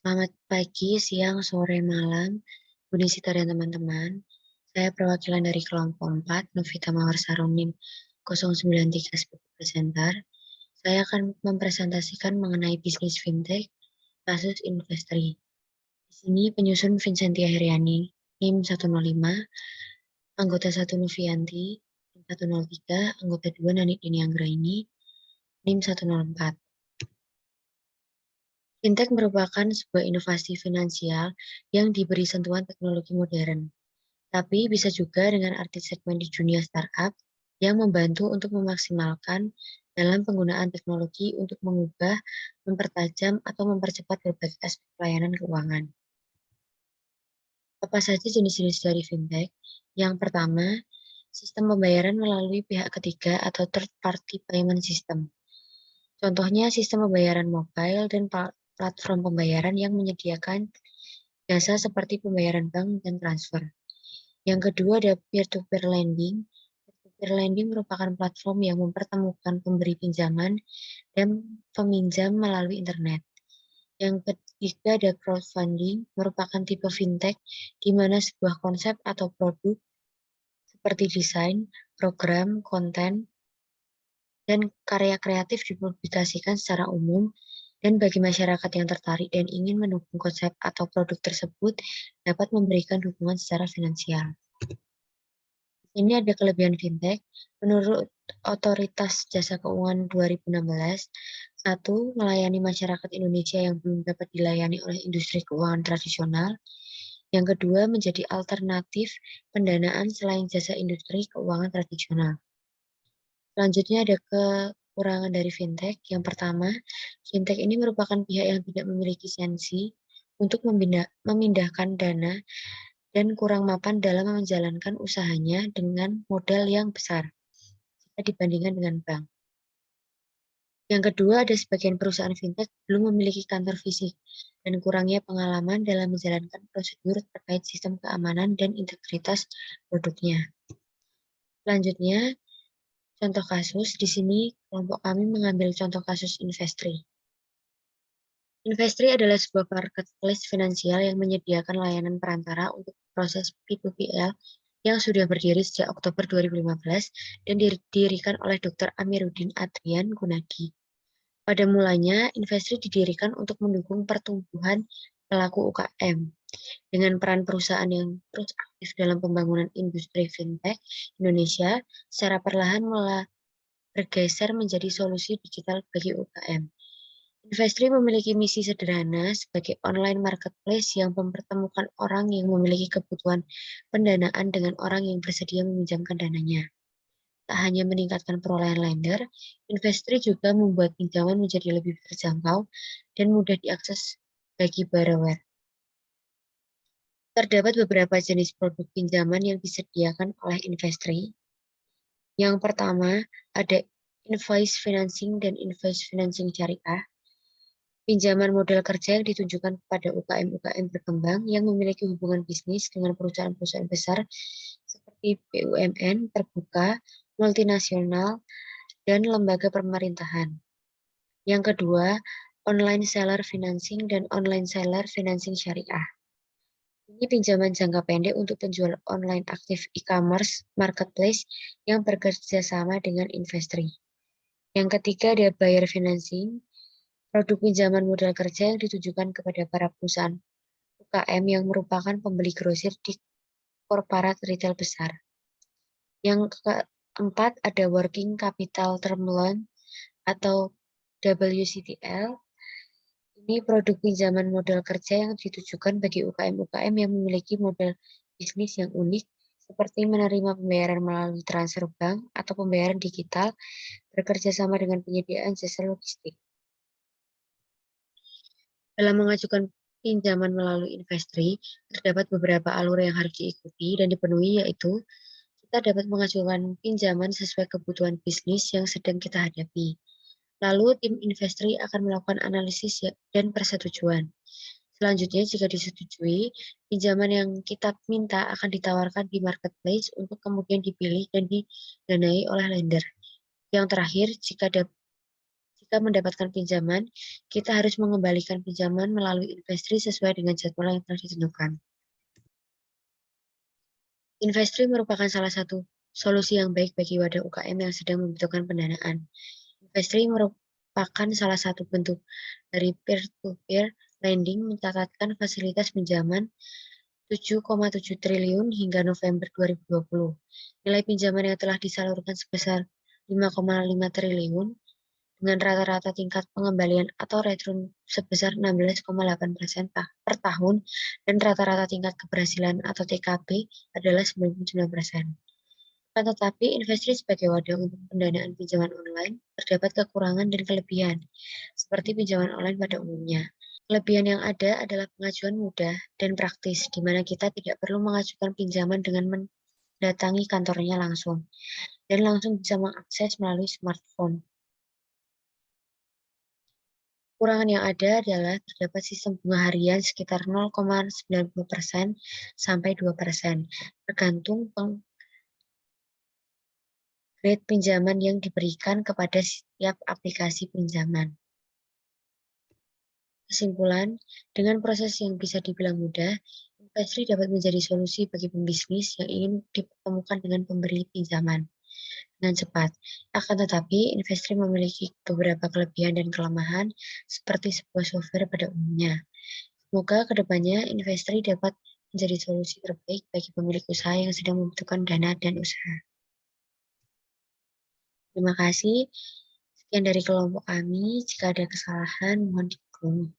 Selamat pagi, siang, sore, malam, Bu Nisita dan teman-teman. Saya perwakilan dari kelompok 4, Novita Mawar Sarunim 093 sebagai presenter. Saya akan mempresentasikan mengenai bisnis fintech, kasus Investri. Di sini penyusun Vincentia Heriani, NIM 105, anggota 1 Novianti, NIM 103, anggota 2 Nani Dini Anggraini, NIM 104. Fintech merupakan sebuah inovasi finansial yang diberi sentuhan teknologi modern, tapi bisa juga dengan arti segmen di dunia startup yang membantu untuk memaksimalkan dalam penggunaan teknologi untuk mengubah, mempertajam, atau mempercepat berbagai aspek pelayanan keuangan. Apa saja jenis-jenis dari fintech? Yang pertama, sistem pembayaran melalui pihak ketiga atau third party payment system. Contohnya sistem pembayaran mobile dan platform pembayaran yang menyediakan jasa seperti pembayaran bank dan transfer. Yang kedua ada peer-to-peer lending. Peer-to-peer lending merupakan platform yang mempertemukan pemberi pinjaman dan peminjam melalui internet. Yang ketiga ada crowdfunding, merupakan tipe fintech di mana sebuah konsep atau produk seperti desain, program, konten, dan karya kreatif dipublikasikan secara umum dan bagi masyarakat yang tertarik dan ingin mendukung konsep atau produk tersebut dapat memberikan dukungan secara finansial. Ini ada kelebihan fintech. Menurut Otoritas Jasa Keuangan 2016, 1. Melayani masyarakat Indonesia yang belum dapat dilayani oleh industri keuangan tradisional. Yang kedua, menjadi alternatif pendanaan selain jasa industri keuangan tradisional. Selanjutnya ada kekurangan dari fintech. Yang pertama, fintech ini merupakan pihak yang tidak memiliki lisensi untuk memindahkan dana dan kurang mapan dalam menjalankan usahanya dengan modal yang besar jika dibandingkan dengan bank. Yang kedua, ada sebagian perusahaan fintech belum memiliki kantor fisik dan kurangnya pengalaman dalam menjalankan prosedur terkait sistem keamanan dan integritas produknya. Selanjutnya, contoh kasus, di sini kelompok kami mengambil contoh kasus Investri. Investri adalah sebuah marketplace finansial yang menyediakan layanan perantara untuk proses P2PL yang sudah berdiri sejak Oktober 2015 dan didirikan oleh Dr. Amiruddin Adrian Gunadi. Pada mulanya, Investri didirikan untuk mendukung pertumbuhan pelaku UKM. Dengan peran perusahaan yang terus aktif dalam pembangunan industri fintech Indonesia, secara perlahan mulai bergeser menjadi solusi digital bagi UKM. Investri memiliki misi sederhana sebagai online marketplace yang mempertemukan orang yang memiliki kebutuhan pendanaan dengan orang yang bersedia meminjamkan dananya. Tak hanya meningkatkan perolehan lender, Investri juga membuat pinjaman menjadi lebih terjangkau dan mudah diakses bagi borrower. Terdapat beberapa jenis produk pinjaman yang disediakan oleh Investri. Yang pertama, ada invoice financing dan invoice financing syariah. Pinjaman modal kerja yang ditujukan kepada UKM-UKM berkembang yang memiliki hubungan bisnis dengan perusahaan-perusahaan besar seperti BUMN, terbuka, multinasional, dan lembaga pemerintahan. Yang kedua, online seller financing dan online seller financing syariah. Ini pinjaman jangka pendek untuk penjual online aktif e-commerce marketplace yang bekerja sama dengan Investri. Yang ketiga ada buyer financing, produk pinjaman modal kerja yang ditujukan kepada para perusahaan UKM yang merupakan pembeli grosir di korporat retail besar. Yang keempat ada working capital term loan atau WCTL. Ini produk pinjaman modal kerja yang ditujukan bagi UKM-UKM yang memiliki model bisnis yang unik, seperti menerima pembayaran melalui transfer bank atau pembayaran digital, bekerja sama dengan penyediaan jasa logistik. Dalam mengajukan pinjaman melalui Investri, terdapat beberapa alur yang harus diikuti dan dipenuhi, yaitu kita dapat mengajukan pinjaman sesuai kebutuhan bisnis yang sedang kita hadapi. Lalu tim Investri akan melakukan analisis dan persetujuan. Selanjutnya, jika disetujui, pinjaman yang kita minta akan ditawarkan di marketplace untuk kemudian dipilih dan didanai oleh lender. Yang terakhir, jika Jika mendapatkan pinjaman, kita harus mengembalikan pinjaman melalui Investri sesuai dengan jadwal yang telah ditentukan. Investri merupakan salah satu solusi yang baik bagi wadah UKM yang sedang membutuhkan pendanaan. Investri merupakan salah satu bentuk dari peer-to-peer lending mencatatkan fasilitas pinjaman 7,7 triliun hingga November 2020. Nilai pinjaman yang telah disalurkan sebesar 5,5 triliun dengan rata-rata tingkat pengembalian atau return sebesar 16,8% per tahun dan rata-rata tingkat keberhasilan atau TKB adalah 99%. Akan tetapi, Investri sebagai wadah untuk pendanaan pinjaman online terdapat kekurangan dan kelebihan, seperti pinjaman online pada umumnya. Kelebihan yang ada adalah pengajuan mudah dan praktis, di mana kita tidak perlu mengajukan pinjaman dengan mendatangi kantornya langsung, dan langsung bisa mengakses melalui smartphone. Kekurangan yang ada adalah terdapat sistem bunga harian sekitar 0,90% sampai 2%, tergantung rate pinjaman yang diberikan kepada setiap aplikasi pinjaman. Kesimpulan, dengan proses yang bisa dibilang mudah, Investri dapat menjadi solusi bagi pembisnis yang ingin dipertemukan dengan pemberi pinjaman dengan cepat. Akan tetapi, Investri memiliki beberapa kelebihan dan kelemahan seperti sebuah software pada umumnya. Semoga kedepannya Investri dapat menjadi solusi terbaik bagi pemilik usaha yang sedang membutuhkan dana dan usaha. Terima kasih. Sekian dari kelompok kami. Jika ada kesalahan, mohon dimaklumi.